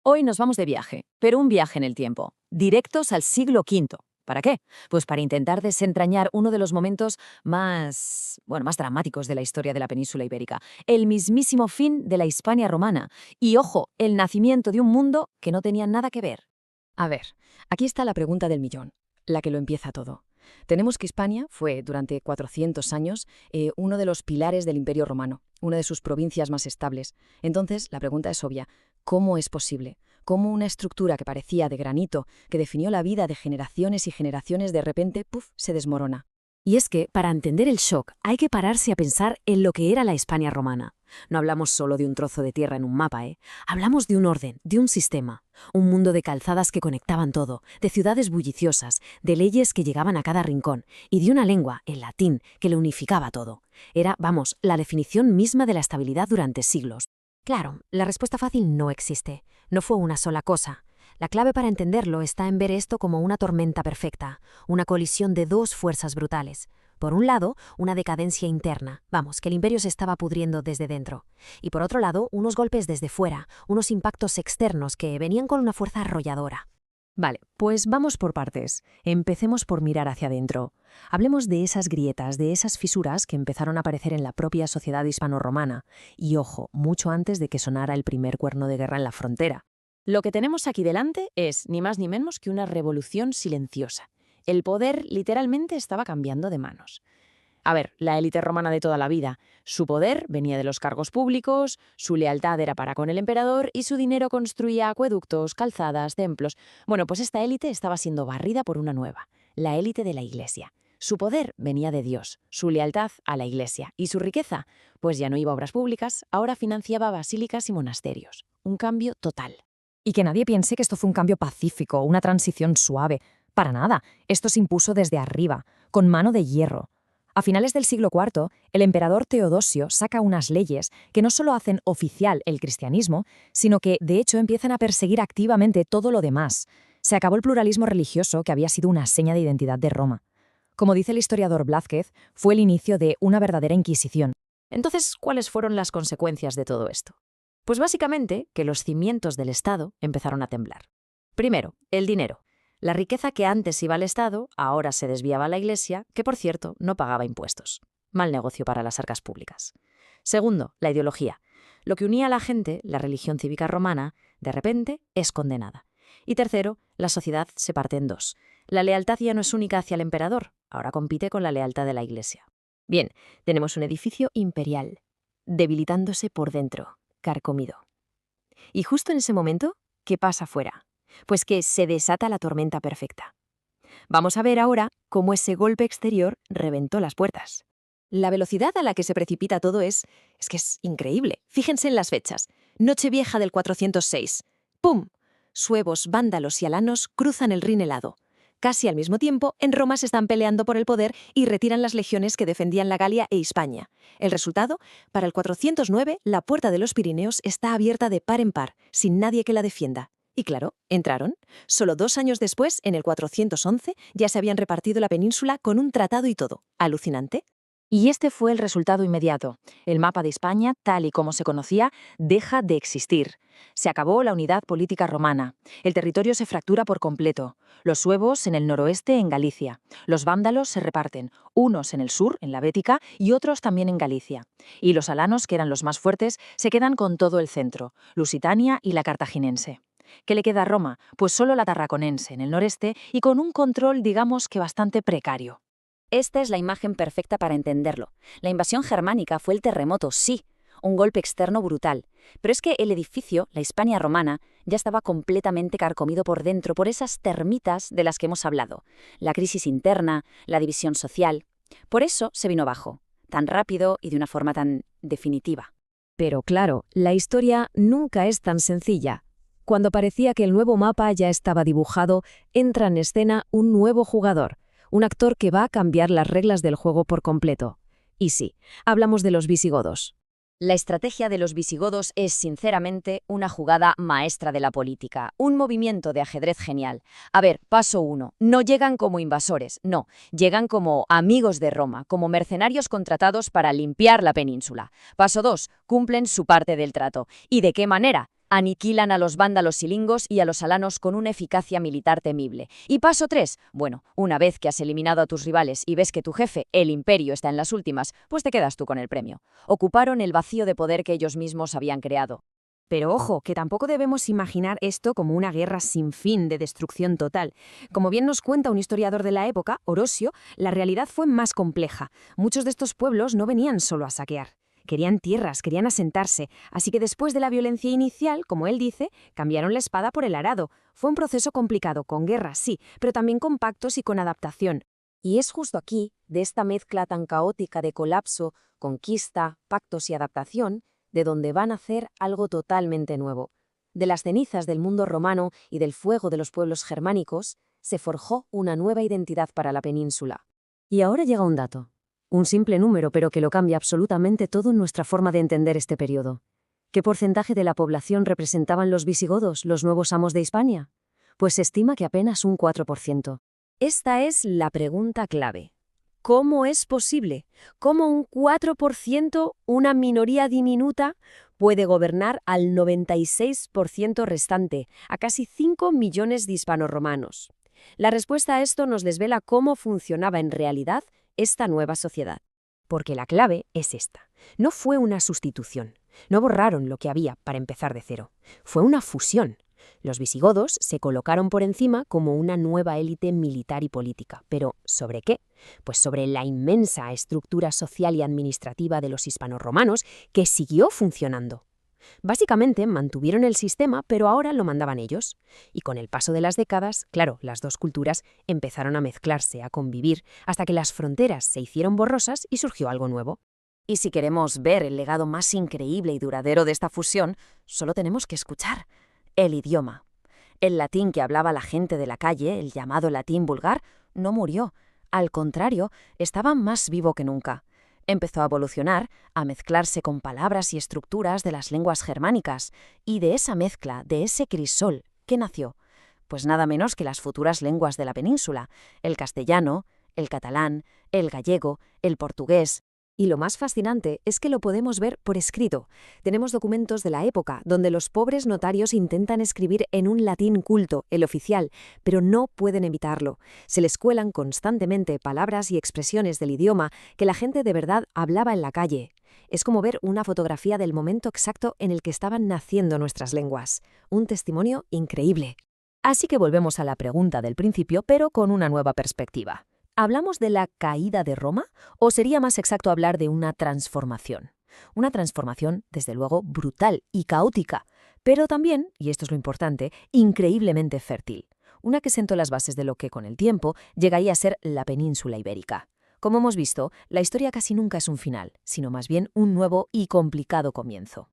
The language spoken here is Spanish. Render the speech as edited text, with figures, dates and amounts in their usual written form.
Hoy nos vamos de viaje, pero un viaje en el tiempo, directos al siglo V. ¿Para qué? Pues para intentar desentrañar uno de los momentos más dramáticos de la historia de la península ibérica, el mismísimo fin de la Hispania romana y, ojo, el nacimiento de un mundo que no tenía nada que ver. A ver, aquí está la pregunta del millón, la que lo empieza todo. Tenemos que Hispania fue, durante 400 años, uno de los pilares del Imperio Romano, una de sus provincias más estables. Entonces, la pregunta es obvia. ¿Cómo es posible? ¿Cómo una estructura que parecía de granito, que definió la vida de generaciones y generaciones, de repente, ¡puf!, se desmorona? Y es que, para entender el shock, hay que pararse a pensar en lo que era la Hispania romana. No hablamos solo de un trozo de tierra en un mapa, ¿eh? Hablamos de un orden, de un sistema. Un mundo de calzadas que conectaban todo, de ciudades bulliciosas, de leyes que llegaban a cada rincón, y de una lengua, el latín, que lo unificaba todo. Era, la definición misma de la estabilidad durante siglos. Claro, la respuesta fácil no existe. No fue una sola cosa. La clave para entenderlo está en ver esto como una tormenta perfecta, una colisión de dos fuerzas brutales. Por un lado, una decadencia interna, que el imperio se estaba pudriendo desde dentro. Y por otro lado, unos golpes desde fuera, unos impactos externos que venían con una fuerza arrolladora. Vale, pues vamos por partes. Empecemos por mirar hacia adentro. Hablemos de esas grietas, de esas fisuras que empezaron a aparecer en la propia sociedad hispano-romana. Y ojo, mucho antes de que sonara el primer cuerno de guerra en la frontera. Lo que tenemos aquí delante es ni más ni menos que una revolución silenciosa. El poder literalmente estaba cambiando de manos. A ver, la élite romana de toda la vida, su poder venía de los cargos públicos, su lealtad era para con el emperador y su dinero construía acueductos, calzadas, templos. Bueno, pues esta élite estaba siendo barrida por una nueva, la élite de la Iglesia. Su poder venía de Dios, su lealtad a la Iglesia y su riqueza, pues ya no iba a obras públicas, ahora financiaba basílicas y monasterios. Un cambio total. Y que nadie piense que esto fue un cambio pacífico, una transición suave. Para nada, esto se impuso desde arriba, con mano de hierro. A finales del siglo IV, el emperador Teodosio saca unas leyes que no solo hacen oficial el cristianismo, sino que, de hecho, empiezan a perseguir activamente todo lo demás. Se acabó el pluralismo religioso que había sido una seña de identidad de Roma. Como dice el historiador Blázquez, fue el inicio de una verdadera inquisición. Entonces, ¿cuáles fueron las consecuencias de todo esto? Pues básicamente que los cimientos del Estado empezaron a temblar. Primero, el dinero. La riqueza que antes iba al Estado, ahora se desviaba a la Iglesia, que por cierto no pagaba impuestos. Mal negocio para las arcas públicas. Segundo, la ideología. Lo que unía a la gente, la religión cívica romana, de repente es condenada. Y tercero, la sociedad se parte en dos. La lealtad ya no es única hacia el emperador, ahora compite con la lealtad de la Iglesia. Bien, tenemos un edificio imperial, debilitándose por dentro, carcomido. Y justo en ese momento, ¿qué pasa afuera? Pues que se desata la tormenta perfecta. Vamos a ver ahora cómo ese golpe exterior reventó las puertas. La velocidad a la que se precipita todo es que es increíble. Fíjense en las fechas. Nochevieja del 406. ¡Pum! Suevos, vándalos y alanos cruzan el Rin helado. Casi al mismo tiempo, en Roma se están peleando por el poder y retiran las legiones que defendían la Galia e Hispania. El resultado, para el 409, la puerta de los Pirineos está abierta de par en par, sin nadie que la defienda. Y claro, entraron. Solo 2 años después, en el 411, ya se habían repartido la península con un tratado y todo. ¿Alucinante? Y este fue el resultado inmediato. El mapa de España, tal y como se conocía, deja de existir. Se acabó la unidad política romana. El territorio se fractura por completo. Los suevos en el noroeste, en Galicia. Los vándalos se reparten, unos en el sur, en la Bética, y otros también en Galicia. Y los alanos, que eran los más fuertes, se quedan con todo el centro, Lusitania y la cartaginense. ¿Qué le queda a Roma? Pues solo la tarraconense, en el noreste, y con un control, digamos que bastante precario. Esta es la imagen perfecta para entenderlo. La invasión germánica fue el terremoto, sí, un golpe externo brutal. Pero es que el edificio, la Hispania romana, ya estaba completamente carcomido por dentro por esas termitas de las que hemos hablado. La crisis interna, la división social. Por eso se vino abajo, tan rápido y de una forma tan definitiva. Pero claro, la historia nunca es tan sencilla. Cuando parecía que el nuevo mapa ya estaba dibujado, entra en escena un nuevo jugador, un actor que va a cambiar las reglas del juego por completo. Y sí, hablamos de los visigodos. La estrategia de los visigodos es, sinceramente, una jugada maestra de la política, un movimiento de ajedrez genial. A ver, paso 1. No llegan como invasores, no, llegan como amigos de Roma, como mercenarios contratados para limpiar la península. Paso 2. Cumplen su parte del trato. ¿Y de qué manera? Aniquilan a los vándalos silingos y a los alanos con una eficacia militar temible. Y paso 3. Bueno, una vez que has eliminado a tus rivales y ves que tu jefe, el imperio, está en las últimas, pues te quedas tú con el premio. Ocuparon el vacío de poder que ellos mismos habían creado. Pero ojo, que tampoco debemos imaginar esto como una guerra sin fin de destrucción total. Como bien nos cuenta un historiador de la época, Orosio, la realidad fue más compleja. Muchos de estos pueblos no venían solo a saquear. Querían tierras, querían asentarse, así que después de la violencia inicial, como él dice, cambiaron la espada por el arado. Fue un proceso complicado, con guerras, sí, pero también con pactos y con adaptación. Y es justo aquí, de esta mezcla tan caótica de colapso, conquista, pactos y adaptación, de donde va a nacer algo totalmente nuevo. De las cenizas del mundo romano y del fuego de los pueblos germánicos, se forjó una nueva identidad para la península. Y ahora llega un dato. Un simple número, pero que lo cambia absolutamente todo en nuestra forma de entender este periodo. ¿Qué porcentaje de la población representaban los visigodos, los nuevos amos de Hispania? Pues se estima que apenas un 4%. Esta es la pregunta clave. ¿Cómo es posible? ¿Cómo un 4%, una minoría diminuta, puede gobernar al 96% restante, a casi 5 millones de hispanoromanos? La respuesta a esto nos desvela cómo funcionaba en realidad esta nueva sociedad. Porque la clave es esta. No fue una sustitución. No borraron lo que había para empezar de cero. Fue una fusión. Los visigodos se colocaron por encima como una nueva élite militar y política. ¿Pero sobre qué? Pues sobre la inmensa estructura social y administrativa de los hispanoromanos que siguió funcionando. Básicamente mantuvieron el sistema, pero ahora lo mandaban ellos. Y con el paso de las décadas, claro, las dos culturas empezaron a mezclarse, a convivir, hasta que las fronteras se hicieron borrosas y surgió algo nuevo. Y si queremos ver el legado más increíble y duradero de esta fusión, solo tenemos que escuchar el idioma. El latín que hablaba la gente de la calle, el llamado latín vulgar, no murió. Al contrario, estaba más vivo que nunca. Empezó a evolucionar, a mezclarse con palabras y estructuras de las lenguas germánicas, y de esa mezcla, de ese crisol, ¿qué nació? Pues nada menos que las futuras lenguas de la península, el castellano, el catalán, el gallego, el portugués. Y lo más fascinante es que lo podemos ver por escrito. Tenemos documentos de la época donde los pobres notarios intentan escribir en un latín culto, el oficial, pero no pueden evitarlo. Se les cuelan constantemente palabras y expresiones del idioma que la gente de verdad hablaba en la calle. Es como ver una fotografía del momento exacto en el que estaban naciendo nuestras lenguas. Un testimonio increíble. Así que volvemos a la pregunta del principio, pero con una nueva perspectiva. ¿Hablamos de la caída de Roma o sería más exacto hablar de una transformación? Una transformación, desde luego, brutal y caótica, pero también, y esto es lo importante, increíblemente fértil. Una que sentó las bases de lo que con el tiempo llegaría a ser la península ibérica. Como hemos visto, la historia casi nunca es un final, sino más bien un nuevo y complicado comienzo.